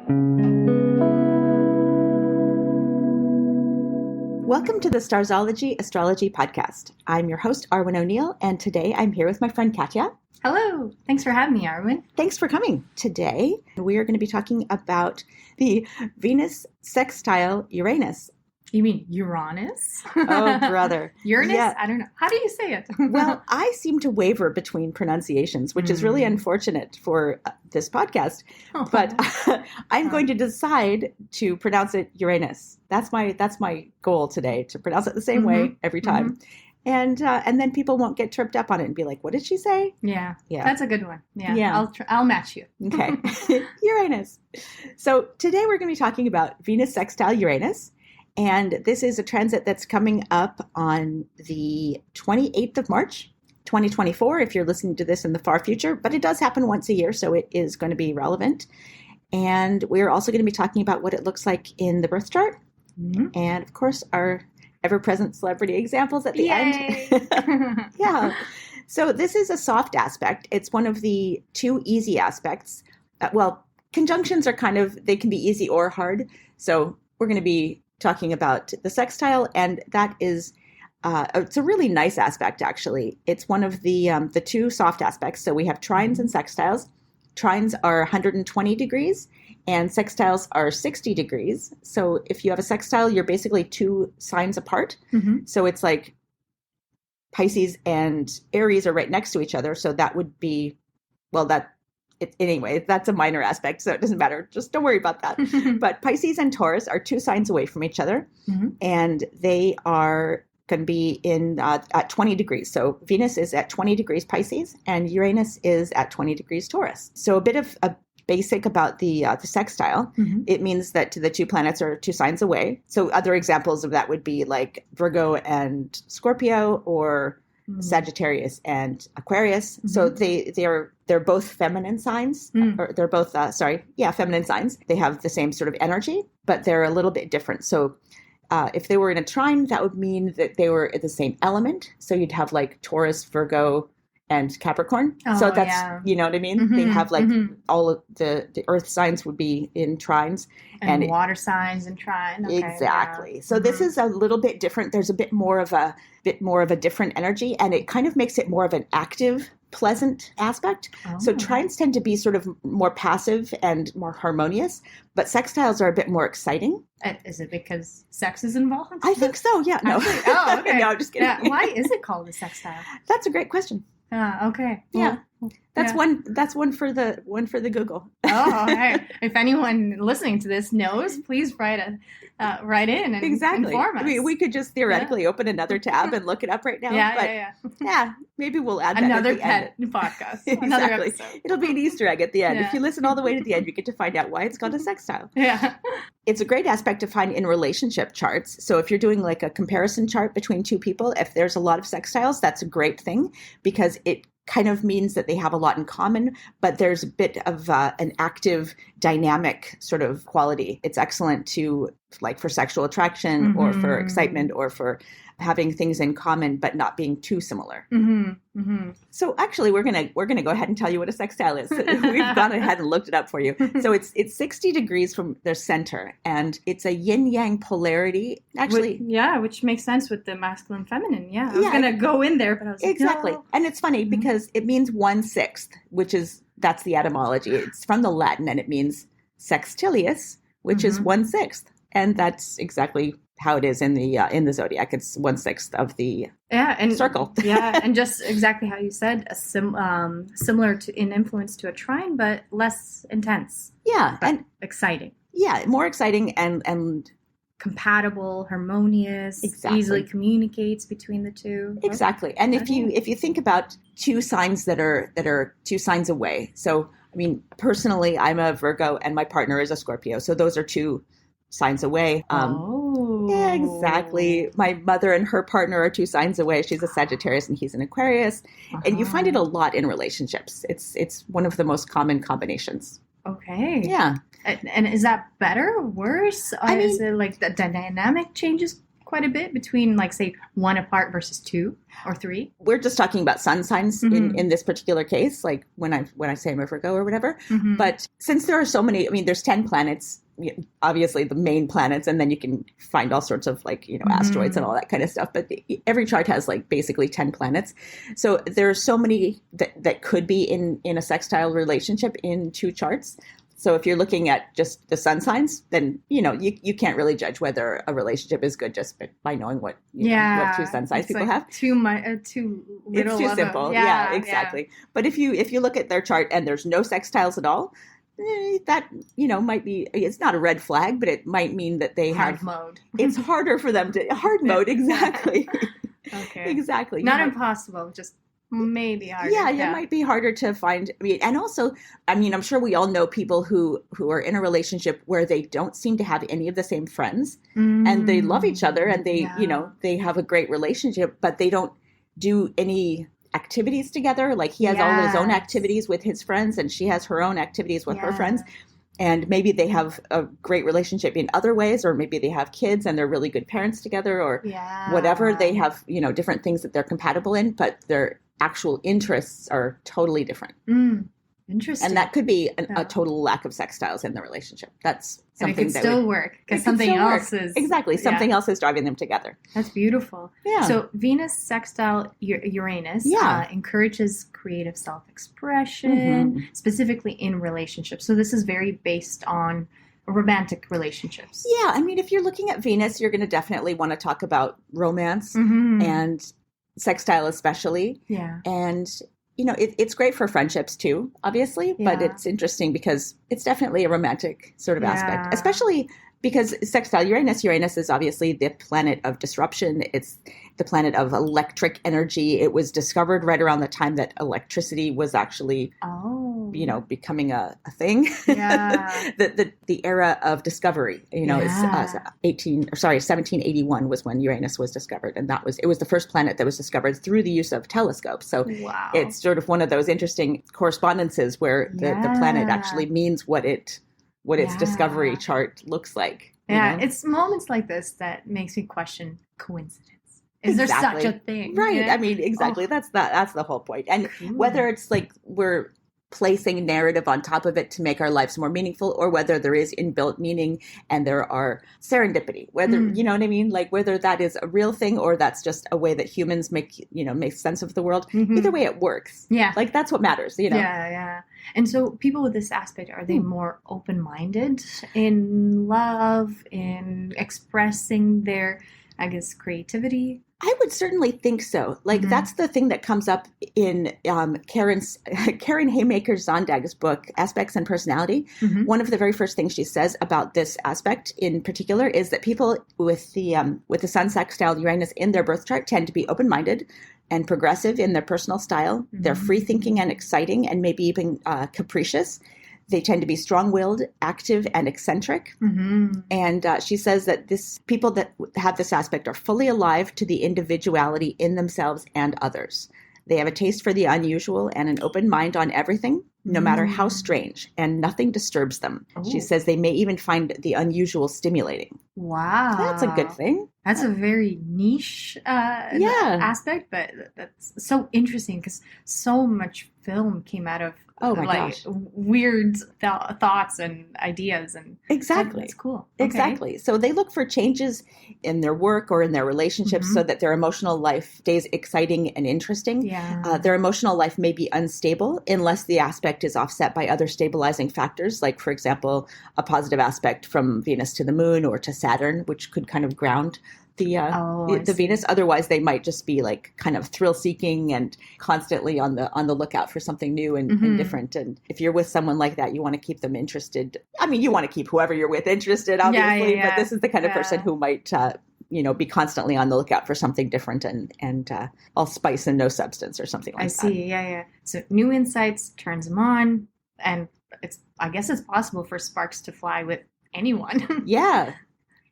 Welcome to the Starzology Astrology Podcast. I'm your host, Arwynne O'Neill, and today I'm here with my friend Katia. Hello. Thanks for having me, Arwynne. Thanks for coming. Today, we are going to be talking about the Venus Sextile Uranus. You mean Uranus? Oh, brother. Uranus? Yeah. I don't know. How do you say it? Well, I seem to waver between pronunciations, which is really unfortunate for this podcast. But I'm going to decide to pronounce it Uranus. That's my goal today, to pronounce it the same way every time. And then people won't get tripped up on it and be like, what did she say? Yeah. That's a good one. Yeah. I'll match you. Okay. Uranus. So today we're going to be talking about Venus Sextile Uranus. And this is a transit that's coming up on the 28th of March, 2024, if you're listening to this in the far future. But it does happen once a year, so it is going to be relevant. And we're also going to be talking about what it looks like in the birth chart. And, of course, our ever-present celebrity examples at the end. Yeah. So this is a soft aspect. It's one of the two easy aspects. Conjunctions are they can be easy or hard. So we're going to be talking about the sextile, and that is it's a really nice aspect, actually. It's one of the two soft aspects. So we have trines and sextiles. Trines are 120 degrees and sextiles are 60 degrees. So if you have a sextile, you're basically two signs apart. So it's like Pisces and Aries are right next to each other. So that would be, anyway, that's a minor aspect, so it doesn't matter. Just don't worry about that. But Pisces and Taurus are two signs away from each other, and they are going to be at 20 degrees. So Venus is at 20 degrees Pisces, and Uranus is at 20 degrees Taurus. So a bit of a basic about the sextile. It means that the two planets are two signs away. So other examples of that would be like Virgo and Scorpio, or Sagittarius and Aquarius. So they're both feminine signs, or they're both feminine signs. They have the same sort of energy, but they're a little bit different. So if they were in a trine, that would mean that they were at the same element. So you'd have like Taurus, Virgo, and Capricorn. So that's, you know what I mean? They have like all of the earth signs would be in trines. And water signs in trine. Okay, exactly. Yeah. So this is a little bit different. There's a bit more of a different energy, and it kind of makes it more of an active, pleasant aspect. So trines tend to be sort of more passive and more harmonious, but sextiles are a bit more exciting. Is it because sex is involved? I think so. Yeah. No. Okay. No, I'm just kidding. Yeah. Why is it called a sextile? That's a great question. Okay. Yeah. That's one for the Google. Hey. If anyone listening to this knows, please write in and inform us. We could just theoretically open another tab and look it up right now. Yeah. Maybe we'll add that another at the end. podcast. Exactly. Another episode. It'll be an Easter egg at the end. If you listen all the way to the end, you get to find out why it's called a sextile. Yeah. It's a great aspect to find in relationship charts. So if you're doing like a comparison chart between two people, if there's a lot of sextiles, that's a great thing, because it kind of means that they have a lot in common, but there's a bit of an active, dynamic sort of quality. It's excellent to, like, for sexual attraction or for excitement or for having things in common, but not being too similar. So actually, we're gonna go ahead and tell you what a sextile is. We've gone ahead and looked it up for you. So it's 60 degrees from their center, and it's a yin-yang polarity. Actually, which makes sense with the masculine feminine. Yeah, I was gonna go in there, but I was exactly. Like, no. And it's funny because it means 1/6, that's the etymology. It's from the Latin, and it means sextilius, which is 1/6, and that's exactly how it is in the zodiac. It's 1/6 of the circle. And just exactly how you said, similar to in influence to a trine, but less intense. Yeah, and exciting. Yeah, more exciting and compatible, harmonious. Exactly. Easily communicates between the two. Exactly. And if you think about two signs that are two signs away. So I mean, personally, I'm a Virgo and my partner is a Scorpio. So those are two signs away. Yeah, exactly. My mother and her partner are two signs away. She's a Sagittarius and he's an Aquarius. And you find it a lot in relationships. It's one of the most common combinations. Okay. Yeah. And is that better or worse? Is it like the dynamic changes quite a bit between, like, say, one apart versus two or three? We're just talking about sun signs in this particular case, like when I say I'm a Virgo or whatever. But since there are so many, I mean, there's 10 planets, obviously the main planets, and then you can find all sorts of, like, asteroids and all that kind of stuff. But every chart has, like, basically 10 planets. So there are so many that could be in a sextile relationship in two charts. So if you're looking at just the sun signs, then, you can't really judge whether a relationship is good just by knowing what two sun signs people have. Too little. It's too simple. Yeah, exactly. Yeah. But if you look at their chart and there's no sextiles at all, that, might be, it's not a red flag, but it might mean that they hard have mode. It's harder for them to hard mode. Exactly. Okay. Exactly. Not impossible, just maybe harder. Yeah, it might be harder to find. I mean, and also, I'm sure we all know people who are in a relationship where they don't seem to have any of the same friends, and they love each other, and they, they have a great relationship, but they don't do any activities together. Like, he has all his own activities with his friends, and she has her own activities with her friends. And maybe they have a great relationship in other ways, or maybe they have kids and they're really good parents together, or whatever. They have, different things that they're compatible in, but their actual interests are totally different. Interesting. And that could be a total lack of sextiles in the relationship. That's something and it could still work because something else is something else is driving them together. That's beautiful. Yeah. So Venus sextile Uranus encourages creative self-expression, specifically in relationships. So this is very based on romantic relationships. Yeah, I mean, if you're looking at Venus, you're going to definitely want to talk about romance and sextile especially. Yeah. And it's great for friendships too, obviously, but it's interesting because it's definitely a romantic sort of aspect, especially because sextile Uranus is obviously the planet of disruption. It's the planet of electric energy. It was discovered right around the time that electricity was actually, becoming a thing. Yeah. the era of discovery, is 1781 was when Uranus was discovered. And it was the first planet that was discovered through the use of telescopes. So it's sort of one of those interesting correspondences where the planet actually means what its discovery chart looks like. Yeah, it's moments like this that makes me question coincidence. Is there such a thing? Right. Yeah? I mean, exactly. Oh. That's the whole point. And whether it's like we're placing narrative on top of it to make our lives more meaningful, or whether there is inbuilt meaning and there are serendipity, whether, you know what I mean? Like whether that is a real thing or that's just a way that humans make sense of the world. Either way it works. Yeah. Like that's what matters, Yeah, yeah. And so people with this aspect, are they more open-minded in love, in expressing their, I guess, creativity? I would certainly think so. Like that's the thing that comes up in Karen Haymaker Zondag's book, Aspects and Personality. One of the very first things she says about this aspect in particular is that people with the sun sextile Uranus in their birth chart tend to be open-minded and progressive in their personal style. They're free-thinking and exciting and maybe even capricious. They tend to be strong-willed, active, and eccentric. And she says that people that have this aspect are fully alive to the individuality in themselves and others. They have a taste for the unusual and an open mind on everything, no matter how strange, and nothing disturbs them. Oh. She says they may even find the unusual stimulating. Wow. That's a good thing. That's a very niche aspect, but that's so interesting because so much film came out of weird thoughts and ideas, and exactly, it's cool. Exactly. So they look for changes in their work or in their relationships so that their emotional life stays exciting and interesting. Yeah. Their emotional life may be unstable unless the aspect is offset by other stabilizing factors, like, for example, a positive aspect from Venus to the Moon or to Saturn, which could kind of ground the Venus. Otherwise, they might just be like kind of thrill-seeking and constantly on the lookout for something new and different. And if you're with someone like that, you want to keep them interested. I mean, you want to keep whoever you're with interested, obviously. But this is the kind of person who might, be constantly on the lookout for something different and all spice and no substance or something like that. I see. Yeah. So new insights turns them on, and I guess it's possible for sparks to fly with anyone. Yeah.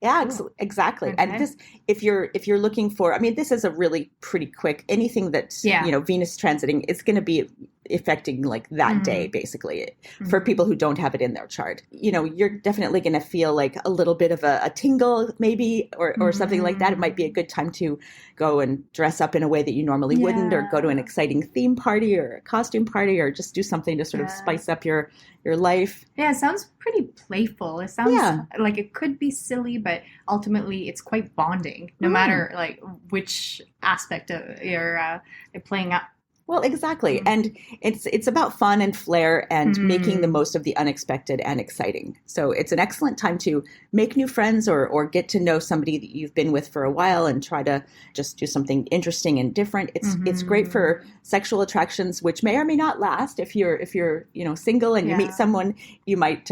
Yeah, exactly. Okay. And this, if you're looking for, I mean, this is a really pretty quick, anything that's, Venus transiting, it's going to be affecting like that day, basically, for people who don't have it in their chart. You're definitely going to feel like a little bit of a tingle maybe, or something like that. It might be a good time to go and dress up in a way that you normally wouldn't, or go to an exciting theme party or a costume party, or just do something to sort of spice up your life. Yeah, it sounds pretty playful. It sounds like it could be silly, but ultimately it's quite bonding, no matter like which aspect of you're playing up. Well, exactly. And it's about fun and flair and making the most of the unexpected and exciting. So it's an excellent time to make new friends or get to know somebody that you've been with for a while and try to just do something interesting and different. It's great for sexual attractions, which may or may not last. If you're single and you meet someone, you might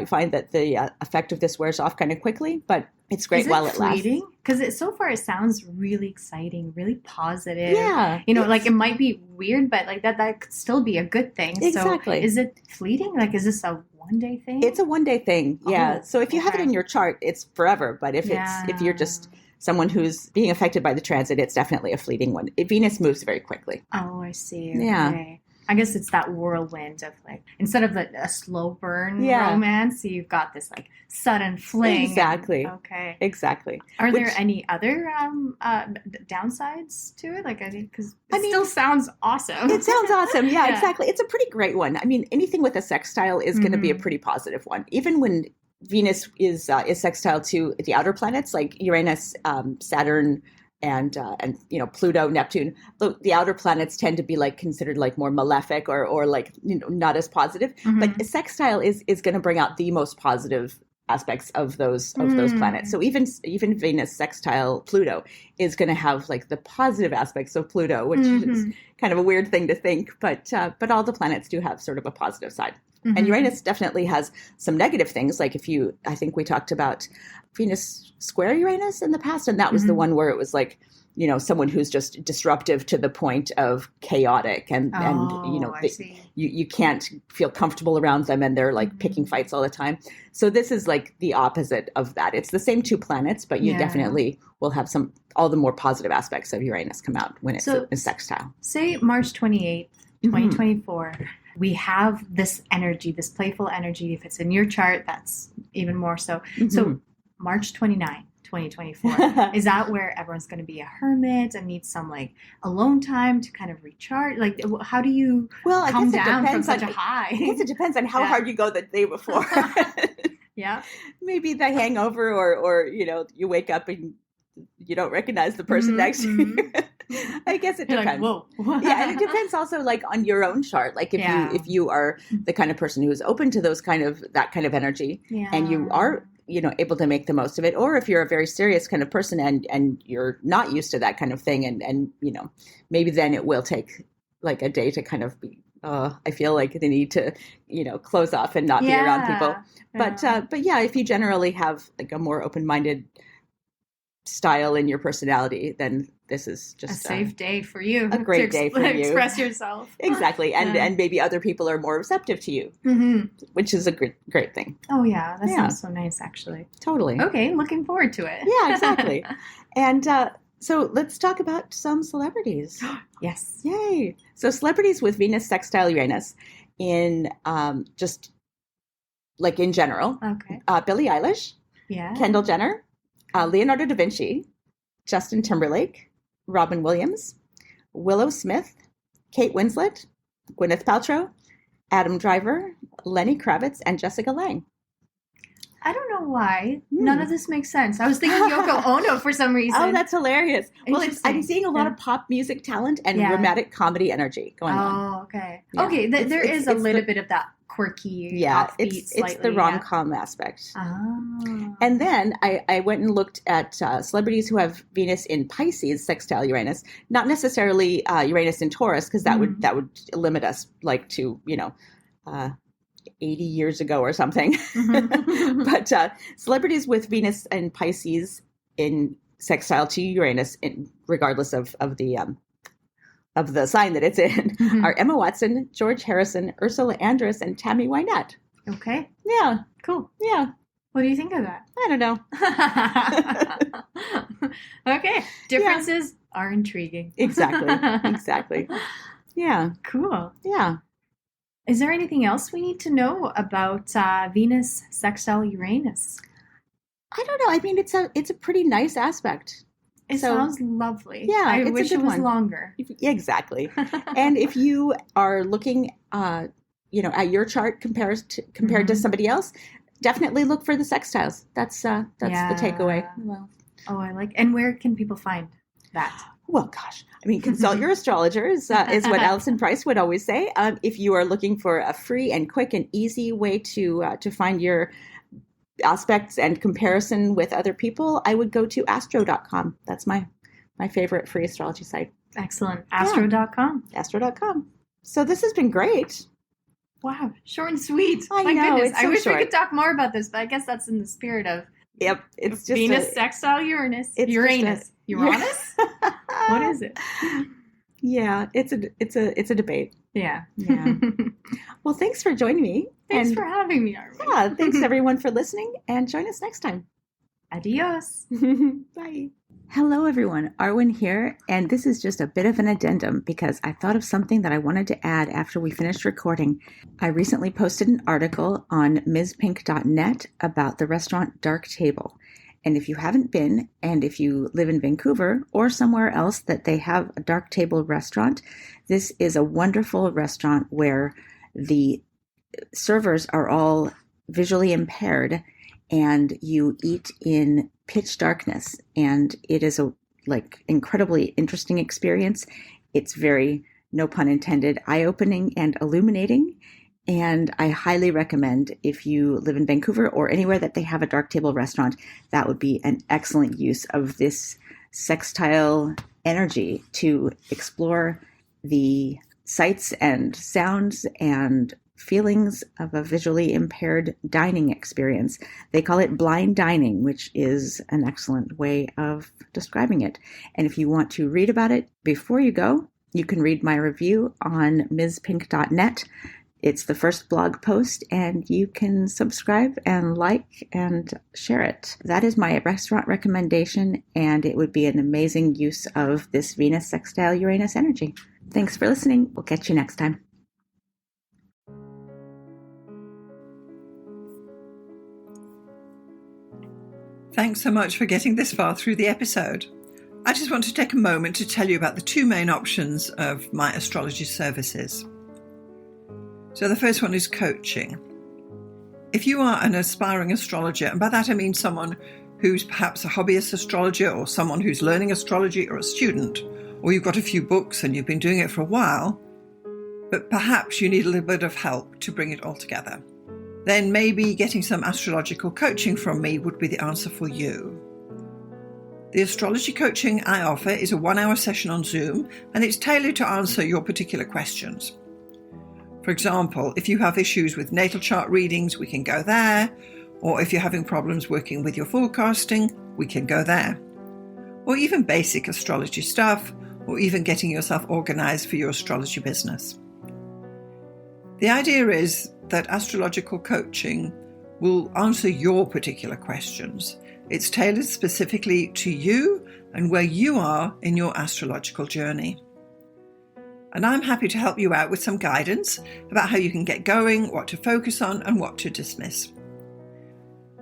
find that the effect of this wears off kind of quickly, but it's great while it lasts. Because so far it sounds really exciting, really positive. Yeah. Like it might be weird, but like that could still be a good thing. Exactly. So is it fleeting? Like, is this a one-day thing? It's a one-day thing. Yeah. Oh, so if you have it in your chart, it's forever. But if you're just someone who's being affected by the transit, it's definitely a fleeting one. Venus moves very quickly. Oh, I see. Yeah. Okay. I guess it's that whirlwind of like, instead of a slow burn romance, you've got this like sudden fling. Exactly. Okay. Exactly. Are there any other downsides to it? Like, I think, because still sounds awesome. It sounds awesome. Yeah, exactly. It's a pretty great one. I mean, anything with a sextile is going to be a pretty positive one. Even when Venus is sextile to the outer planets like Uranus, Saturn, and Pluto, Neptune, the outer planets tend to be like considered like more malefic or like not as positive. But a sextile is going to bring out the most positive aspects of those planets. So even Venus sextile Pluto is going to have like the positive aspects of Pluto, which is kind of a weird thing to think, but all the planets do have sort of a positive side. And Uranus definitely has some negative things. Like I think we talked about Venus square Uranus in the past, and that was the one where it was like, someone who's just disruptive to the point of chaotic and you can't feel comfortable around them and they're like picking fights all the time. So this is like the opposite of that. It's the same two planets, but you definitely will have all the more positive aspects of Uranus come out when it's a sextile. Say March 28th, 2024. We have this energy, this playful energy. If it's in your chart, that's even more so. So March 29th, 2024, is that where everyone's going to be a hermit and need some like alone time to kind of recharge? Like, how do you come down from such a high? I guess it depends on how hard you go the day before. Yeah. Maybe the hangover or you wake up and you don't recognize the person next to you. I guess it depends. Like, whoa. Yeah, and it depends also like on your own chart. Like if you are the kind of person who is open to that kind of energy and you are able to make the most of it, or if you're a very serious kind of person and you're not used to that kind of thing and maybe then it will take like a day to kind of be I feel like the need to close off and not be around people. But if you generally have like a more open-minded style in your personality, then this is just a safe day for you. A great day for you. Express yourself. Exactly. And maybe other people are more receptive to you, which is a great thing. Oh, yeah. That sounds so nice, actually. Totally. Okay. Looking forward to it. Yeah, exactly. And so let's talk about some celebrities. Yes. Yay. So celebrities with Venus sextile Uranus in just like in general. Okay. Billie Eilish. Yeah. Kendall Jenner. Leonardo da Vinci, Justin Timberlake, Robin Williams, Willow Smith, Kate Winslet, Gwyneth Paltrow, Adam Driver, Lenny Kravitz, and Jessica Lange. I don't know why. None of this makes sense. I was thinking Yoko Ono for some reason. Oh, that's hilarious. Well, I'm seeing a lot of pop music talent and romantic comedy energy going on. Oh, okay. Yeah. Okay, there is a little bit of that quirky, offbeat, it's the rom-com aspect. Oh. And then I went and looked at celebrities who have Venus in Pisces sextile Uranus, not necessarily Uranus in Taurus, because that would limit us like to 80 years ago or something. But celebrities with Venus and Pisces in sextile to Uranus, regardless of the sign that it's in, are Emma Watson, George Harrison, Ursula Andress, and Tammy Wynette. Okay. Yeah. Cool. Yeah. What do you think of that? I don't know. Okay. Differences are intriguing. Exactly. Yeah. Cool. Yeah. Is there anything else we need to know about Venus sextile Uranus? I don't know. I mean, it's a pretty nice aspect. It sounds lovely. Yeah, I it's wish a good it was one. longer. Exactly. And if you are looking, at your chart compared to somebody else, definitely look for the sextiles. That's the takeaway. Well, I like. And where can people find that? Well, gosh, I mean, consult your astrologer is what Alison Price would always say. If you are looking for a free and quick and easy way to find your aspects and comparison with other people, I would go to astro.com. That's my favorite free astrology site. Excellent. Astro.com. Astro.com. So this has been great. Wow. Short and sweet. I My know, goodness. it's so I wish short. we could talk more about this, but I guess that's in the spirit of it's just Venus sextile Uranus. It's Uranus. Uranus? What is it? Yeah, it's a debate. Yeah. Well, thanks for joining me. Thanks for having me, Arwynne. Yeah, thanks everyone for listening, and join us next time. Adios. Bye. Hello everyone, Arwynne here, and this is just a bit of an addendum because I thought of something that I wanted to add after we finished recording. I recently posted an article on MsPink.net about the restaurant Dark Table. And if you haven't been, and if you live in Vancouver or somewhere else that they have a Dark Table restaurant, this is a wonderful restaurant where the servers are all visually impaired and you eat in pitch darkness. And it is a incredibly interesting experience. It's very, no pun intended, eye-opening and illuminating. And I highly recommend, if you live in Vancouver or anywhere that they have a Dark Table restaurant, that would be an excellent use of this sextile energy to explore the sights and sounds and feelings of a visually impaired dining experience. They call it blind dining, which is an excellent way of describing it. And if you want to read about it before you go, you can read my review on MsPink.net. It's the first blog post, and you can subscribe and like and share it. That is my restaurant recommendation, and it would be an amazing use of this Venus sextile Uranus energy. Thanks for listening. We'll catch you next time. Thanks so much for getting this far through the episode. I just want to take a moment to tell you about the two main options of my astrology services. So the first one is coaching. If you are an aspiring astrologer, and by that I mean someone who's perhaps a hobbyist astrologer or someone who's learning astrology or a student, or you've got a few books and you've been doing it for a while, but perhaps you need a little bit of help to bring it all together, then maybe getting some astrological coaching from me would be the answer for you. The astrology coaching I offer is a 1-hour session on Zoom, and it's tailored to answer your particular questions. For example, if you have issues with natal chart readings, we can go there. Or if you're having problems working with your forecasting, we can go there. Or even basic astrology stuff, or even getting yourself organized for your astrology business. The idea is that astrological coaching will answer your particular questions. It's tailored specifically to you and where you are in your astrological journey. And I'm happy to help you out with some guidance about how you can get going, what to focus on, and what to dismiss.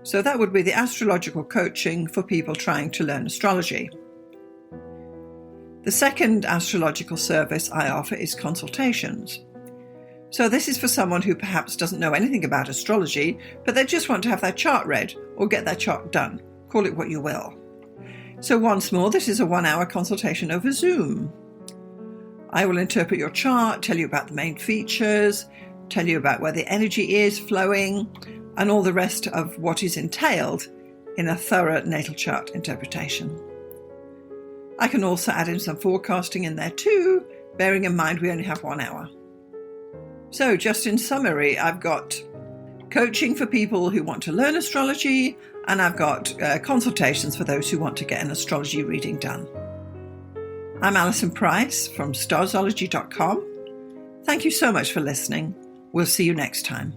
So that would be the astrological coaching for people trying to learn astrology. The second astrological service I offer is consultations. So this is for someone who perhaps doesn't know anything about astrology, but they just want to have their chart read or get their chart done. Call it what you will. So once more, this is a 1-hour consultation over Zoom. I will interpret your chart, tell you about the main features, tell you about where the energy is flowing, and all the rest of what is entailed in a thorough natal chart interpretation. I can also add in some forecasting in there too, bearing in mind we only have 1 hour. So just in summary, I've got coaching for people who want to learn astrology, and I've got consultations for those who want to get an astrology reading done. I'm Alison Price from Starzology.com. Thank you so much for listening. We'll see you next time.